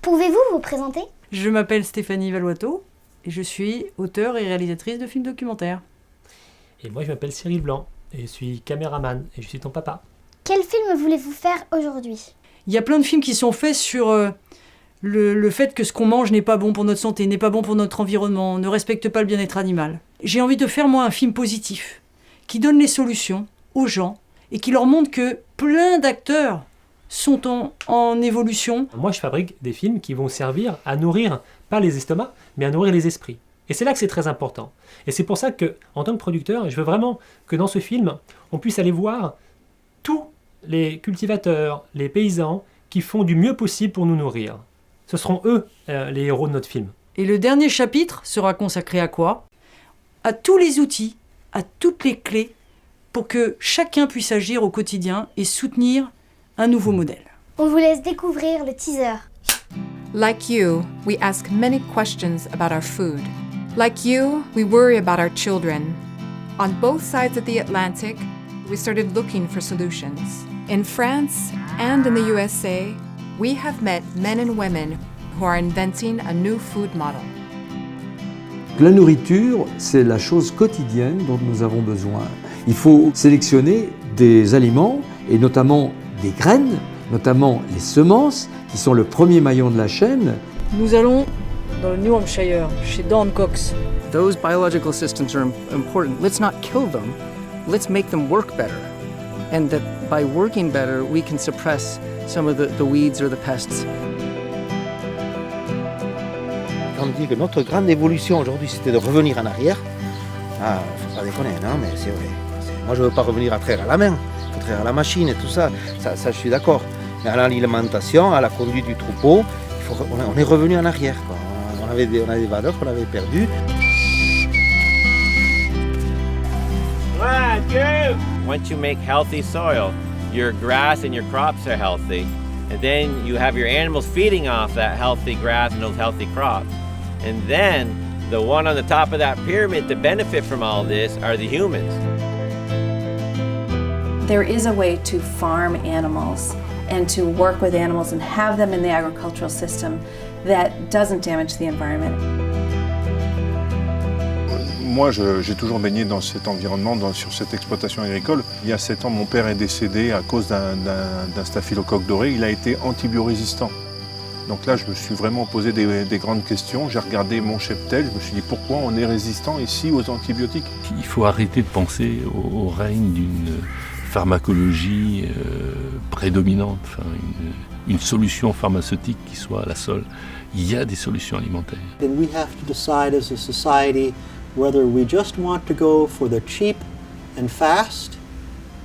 Pouvez-vous vous présenter ? Je m'appelle Stéphanie Valuato et je suis auteure et réalisatrice de films documentaires. Et moi je m'appelle Cyril Blanc et je suis caméraman et je suis ton papa. Quel film voulez-vous faire aujourd'hui ? Il y a plein de films qui sont faits sur le fait que ce qu'on mange n'est pas bon pour notre santé, n'est pas bon pour notre environnement, ne respecte pas le bien-être animal. J'ai envie de faire moi un film positif, qui donne les solutions aux gens et qui leur montre que plein d'acteurs sont en évolution. Moi je fabrique des films qui vont servir à nourrir, pas les estomacs, mais à nourrir les esprits. Et c'est là que c'est très important. Et c'est pour ça que, en tant que producteur, je veux vraiment que dans ce film, on puisse aller voir tous les cultivateurs, les paysans qui font du mieux possible pour nous nourrir. Ce seront eux les héros de notre film. Et le dernier chapitre sera consacré à quoi ? À tous les outils, à toutes les clés pour que chacun puisse agir au quotidien et soutenir un nouveau modèle. On vous laisse découvrir le teaser. Like you, we ask many questions about our food. Like you, we worry about our children. On both sides of the Atlantic, we started looking for solutions. In France and in the USA, we have met men and women who are inventing a new food model. La nourriture, c'est la chose quotidienne dont nous avons besoin. Il faut sélectionner des aliments, et notamment des graines, notamment les semences, qui sont le premier maillon de la chaîne. Nous allons dans le New Hampshire, chez Don Cox. Those biological systems are important. Let's not kill them. Let's make them work better. And that by working better, we can suppress some of the weeds or the pests. On dit que notre grande évolution aujourd'hui, c'était de revenir en arrière. Ah, faut pas déconner, non, mais c'est vrai. Moi, je veux pas revenir à traire à la main, faut traire à la machine et tout ça. Ça, je suis d'accord. Mais à l'alimentation, à la conduite du troupeau, on est revenu en arrière, quoi. On avait des valeurs qu'on avait perdues. Once you make healthy soil, your grass and your crops are healthy. And then you have your animals feeding off that healthy grass and those healthy crops. And then the one on the top of that pyramid to benefit from all this are the humans. There is a way to farm animals and to work with animals and have them in the agricultural system that doesn't damage the environment. Moi, j'ai toujours baigné dans cet environnement, sur cette exploitation agricole. Il y a 7 ans, mon père est décédé à cause d'un staphylocoque doré. Il a été antibiorésistant. Donc là, je me suis vraiment posé des grandes questions. J'ai regardé mon cheptel, je me suis dit pourquoi on est résistant ici aux antibiotiques. Il faut arrêter de penser au règne d'une pharmacologie prédominante, enfin, une solution pharmaceutique qui soit la seule. Il y a des solutions alimentaires. And we have to decide as a society whether we just want to go for the cheap and fast,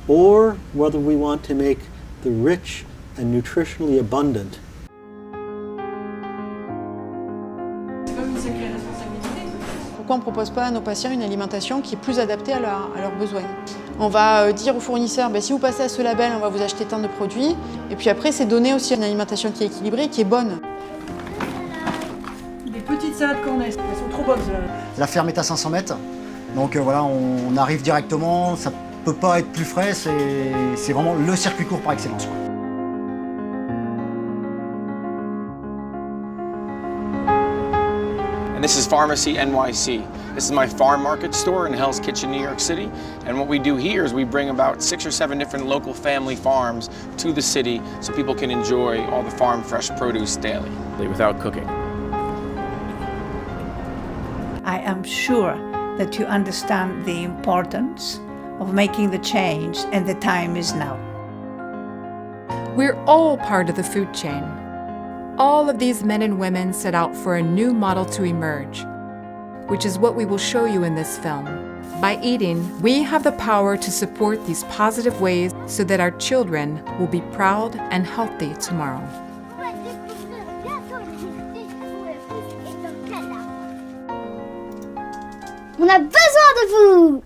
or whether we want to make the rich and nutritionally abundant. Pourquoi on ne propose pas à nos patients une alimentation qui est plus adaptée à leurs besoins ? On va dire aux fournisseurs, si vous passez à ce label, on va vous acheter tant de produits. Et puis après, c'est donner aussi une alimentation qui est équilibrée, qui est bonne. Des petites salades cornets, elles sont trop bonnes. La ferme est à 500 mètres, donc voilà, on arrive directement, ça peut pas être plus frais, c'est vraiment le circuit court par excellence, quoi. And this is Pharmacy NYC. This is my farm market store in Hell's Kitchen, New York City. And what we do here is we bring about 6 or 7 different local family farms to the city so people can enjoy all the farm fresh produce daily without cooking. I am sure that you understand the importance of making the change, and the time is now. We're all part of the food chain. All of these men and women set out for a new model to emerge, which is what we will show you in this film. By eating, we have the power to support these positive ways so that our children will be proud and healthy tomorrow. On a besoin de vous.